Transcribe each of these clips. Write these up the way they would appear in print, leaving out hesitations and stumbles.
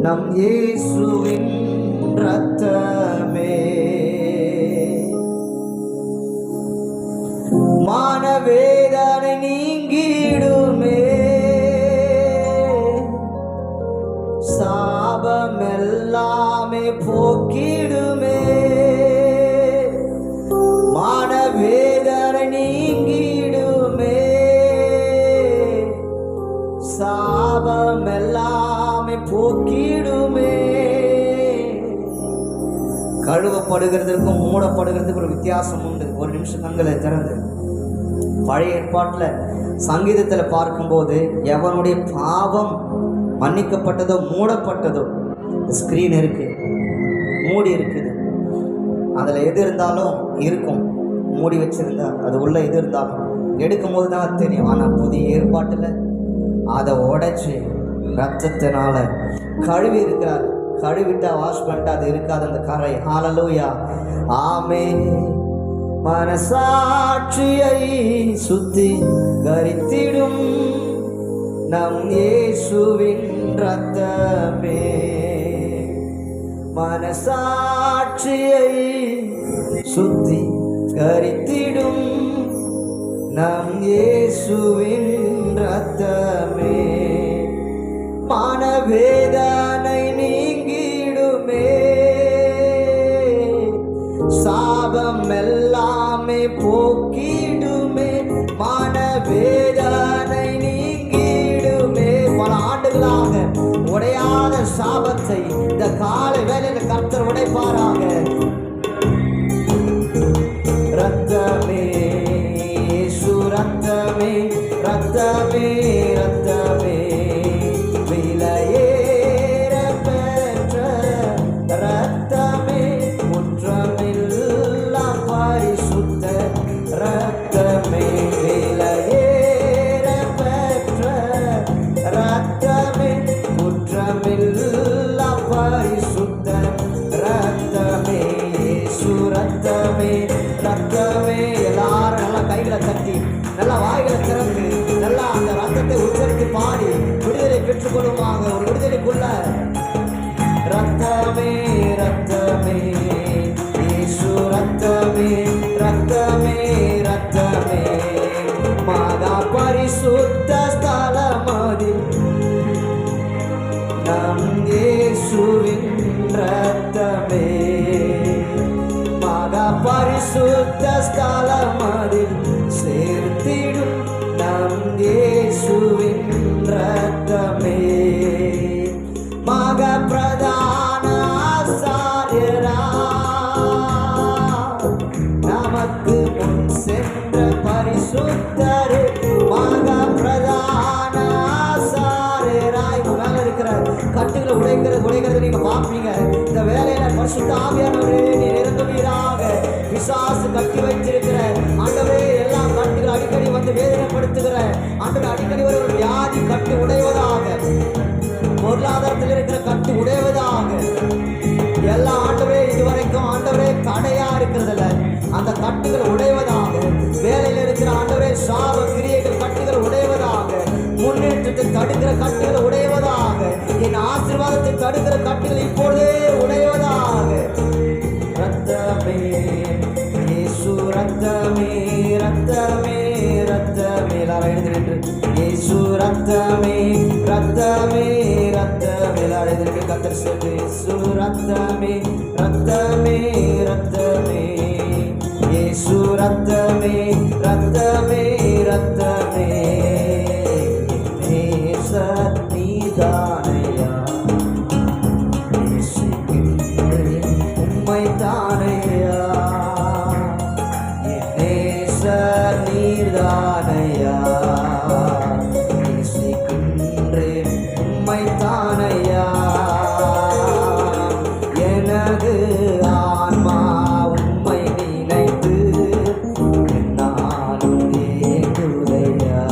நம் இயேசுவின் இரத்தமே. மனவேதனை நீங்கிடுமே, சாபம் எல்லாமே போக்கிடுமே. மனவேதனை நீங்கிடுமே, சாபம் எல்லாமே போக்கிடுமே. கழுவப்படுகிறதுக்கும் மூடப்படுகிறதுக்கு ஒரு வித்தியாசம் உண்டு. ஒரு நிமிஷம் கண்களை திறந்து பழைய ஏற்பாட்டில் சங்கீதத்தில் பார்க்கும்போது எவனுடைய பாவம் மன்னிக்கப்பட்டதோ மூடப்பட்டதோ ஸ்கிரீன் இருக்கு, மூடி இருக்குது. அதில் எது இருந்தாலும் இருக்கும், மூடி வச்சிருந்தா அது உள்ள எது இருந்தாலும் எடுக்கும் போது தான் தெரியும். ஆனால் புதிய ஏற்பாட்டில் அதை உடைச்சி ரத்தத்தினால கழுவி இருக்கிறார். கழுவிட்டா வாஷ் பண்ணிட்டு அது இருக்காது அந்த கரை. ஹல்லேலூயா, ஆமென். மனசாட்சியை சுத்திகரித்திடும் நம் இயேசுவின் இரத்தமே. மனசாட்சியை சுத்திகரித்திடும் நம் இயேசுவின் இரத்தமே. மனவேதனை நீங்கிடுமே, சாபம் எல்லாமே போக்கிடுமே. மனவேதனை நீங்கிடுமே. பல ஆண்டுகளாக உடையாத சாபத்தை இந்த காலை வேளையில் கர்த்தர் உடைப்பாராக. ரத்தமே, இயேசு ரத்தமே, ரத்தமே, ரத்தமே, விலையேற பெற்ற ரத்தமே, குற்றமில்லா பரிசுத்த ரத்தமே, விலையேற பெற்ற ரத்தமே, குற்றமில்லா பரிசுத்த ரத்தமே, இயேசு ரத்தமே, ரத்தமே. எல்லாரும் நல்லா கைகளை தட்டி நல்லா வாய்களை திறந்து நல்லா அந்த ரத்தத்தை உச்சரித்து பாடி விடுதலை பெற்றுக்கொள்ளுமாக. ஒரு விடுதலைக்குள்ள ரத்தமே, ரத்தமே, இயேசு ரத்தமே, ரத்தமே, ரத்தமே, மகா பரிசுத்த ஸ்தலமதில் நம் இயேசுவின் ரத்தமே. மகா பரிசுத்த ஸ்தலமதில் சேர்த்திடும் நம் இயேசுவின் ரத்தமே. மகா பிரதான ஆசாரியரா நமக்கு முன் சென்ற பரிசுத்தரே. மகா பிரதான ஆசாரியராய் மேல இருக்கிற கட்டுகளை உடைக்கிறது நீங்க பார்ப்பீங்க. இந்த வேலையில பரிசுத்த ஆவியானவரே நீ நிரம்புவீராக. பிசாசு கட்டி வைத்திருக்கிற ஆண்டவரே எல்லா கட்டுகள் அடிக்கடி வந்து வேதனைப்படுத்துகிற ஆண்டவர் அடிக்கடி ஒரு வியாதி கட்டு உடைவதாக. பொருளாதாரத்தில் இருக்கிற கட்டு உடைவதாக. எல்லா ஆண்டவரே இதுவரைக்கும் ஆண்டவரே தடையா இருக்கிறதுல அந்த கட்டுகள் உடைவதாக. வேலையில் இருக்கிற ஆண்டவரே சாப கிரியைகள் கட்டுகள் உடைவதாக. முன்னேற்றத்தை தடுக்கிற கட்டுகள் உடைவதாக. என் ஆசீர்வாதத்தை தடுக்கிற கட்டுகள் இப்பொழுதே உடைவதாக. ரத்தமே, இயேசு ரத்தமே, ரத்தமே, ரத்தமே. எல்லாரும் எழுந்து நின்று இயேசு ரத்தமே, ரத்தமே, ரத்தமே. எல்லாரும் எழுந்து நின்று கர்த்தர் சொல்லு இயேசு ரத்தமே, ரத்தமே, ரத்தமே, இயேசு ரத்தமே, ரத்தமே, ரத்தமே. நேசர் நீதானையா, உம்மை தானையா, நேசர் நீதானையா, நேசிக்கின்றேன் உம்மை தானையா. எனது ஆன்மா உம்மை நினைத்து என்னாலும் ஏங்குதையா.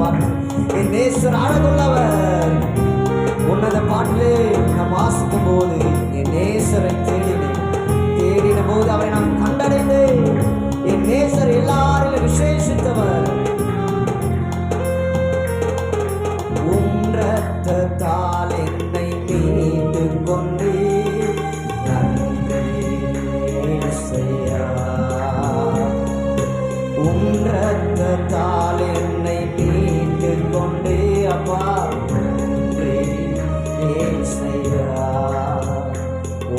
பாட்டு. என் நேசர் அழகுள்ளவர். உன்னத பாட்டிலே நாம் வாசிக்கும் போது என் நேசரை தேடின போது அவரை நாம் கண்டடைந்தேன். என் நேசர் எல்லாரிலும் விசேஷித்தவர். ரத்தத்தால் என்னை மீட்டு கொண்டு நன்றி செய்யா. ரத்தத்தால் என்னை மீட்டு கொண்டு அப்பா நன்றி செய்யா.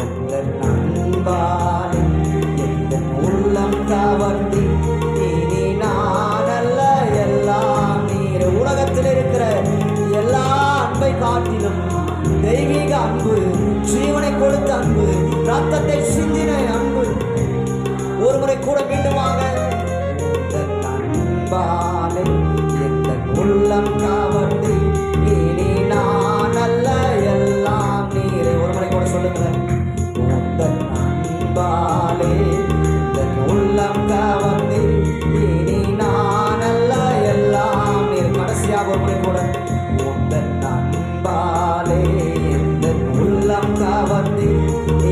உங்கள் நண்பால் எந்த உள்ளம் கவர்ந்து இனி நான் அல்ல எல்லாம் நீர். உலகத்தில் இருக்கிற எல்லா அன்பை காட்டிலும் தெய்வீக அன்பு, ஜீவனை கொடுத்த அன்பு, ரத்தத்தை சிந்தின அன்பு. ஒருமுறை கூட மீண்டுமாக அன்பாலே எந்த உள்ளம் கவர்ந்து இனி நான் அல்ல எல்லாம் நீரே. ஒருமுறை கூட சொல்லுங்களேன். அன்பாலே எந்த உள்ளம் கவர்ந்து இனி நான் அல்ல எல்லாம் நீர். கடைசியாக ஒருமுறை கூட அன்பாலே எந்த உள்ளம் கவர்ந்து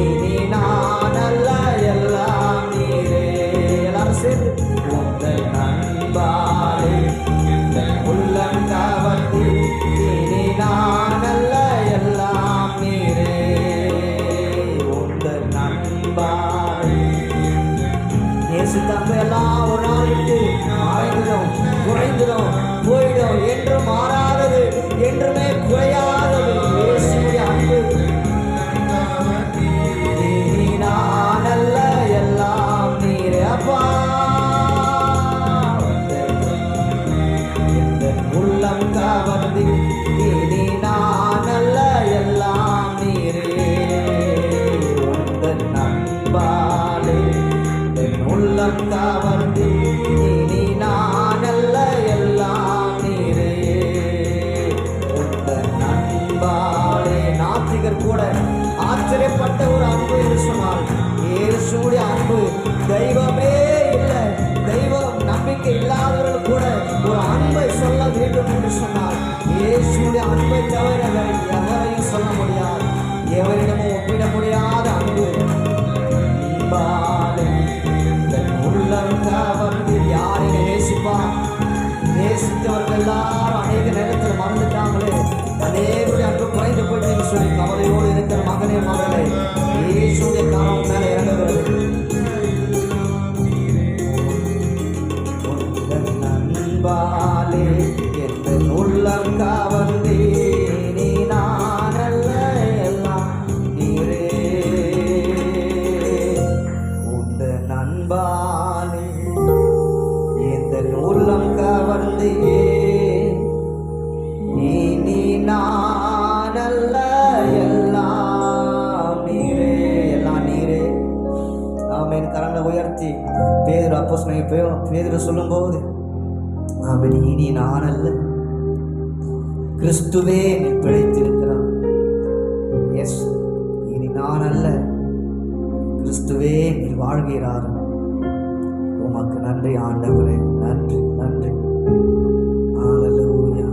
இனி நான் அல்ல எல்லாம் நீரே. எல்லாரும் சேர்ந்து உங்கள் அன்பாலே எந்த உள்ளம் கவர்ந்து இனி நான் அல்ல எல்லாம் நீரே. உங்கள் அன்பாலே இயேசு தம்பி எல்லாம் ஒரு நாள் விட்டு மறைந்துடும், குறைந்துடும், போயிடும். என்று மாறாதது, என்றுமே குறையாதது இயேசுவுடைய அன்பு. நீ நான் அல்ல எல்லாம் நீரே அப்பா. எந்த உள்ளம் கவர்ந்து இனி நான் அல்ல எல்லாம் நீரே. உங்கள் நண்பாலே என் உள்ளம் கவர்ந்து இனி நான் அல்ல எல்லாம் நீரே. உங்கள் நண்பாலே நாத்திகர் கூட ஆச்சரியப்பட்ட ஒரு அன்பு என்று சொன்னால் இயேசுவுடைய அன்பு. தெய்வமே இல்லை, தெய்வம் நம்பிக்கை இல்லாதவர்கள் கூட ஒரு அன்பை சொல்ல வேண்டும் என்று சொன்னால் இயேசுவுடைய அன்பை தவிர எவரையும் சொல்ல முடியாது. எவரிடமும் ஒப்பிட முடியாத அன்பு. உள்ளம் கவர்ந்து யாரை நேசிப்பார்? நேசித்தவர்கள் எல்லாரும் அநேக நேரத்தில் மறந்துட்டாங்களே, அநேகருடைய அன்பு குறைந்து போயிட்டு சொல்லி கவலையோடு இருக்கிற மகனே மகளே, இயேசுடைய காலம் மேல இறங்குகிறது. நண்பாலே எந்த உள்ளம் கவர்ந்து நீ நான் அல்ல எல்லாம் நீரே. உந்த நண்பாலே எந்த உள்ளம் கவர்ந்து இனி நான் அல்ல எல்லாம் நீரே. எல்லாம் நீரே. ஆமென். கரங்களை உயர்த்தி பேதுரு அப்போஸ்தலன் பேதுரு சொல்லும்போது ஆமென், இனி நான் அல்ல கிறிஸ்துவே நீ பிழைத்திருக்கிறார். எஸ், இனி நான் அல்ல கிறிஸ்துவே நீ வாழ்கிறார். உமக்கு நன்றி ஆண்டவரே, நன்றி நன்றி. ஹல்லேலூயா.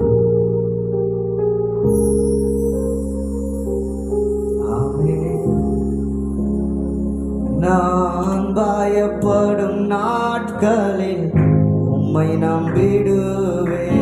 ஆமென். நான் பயப்படும் நாட்களில் உம்மை நம்பிடுவேன்.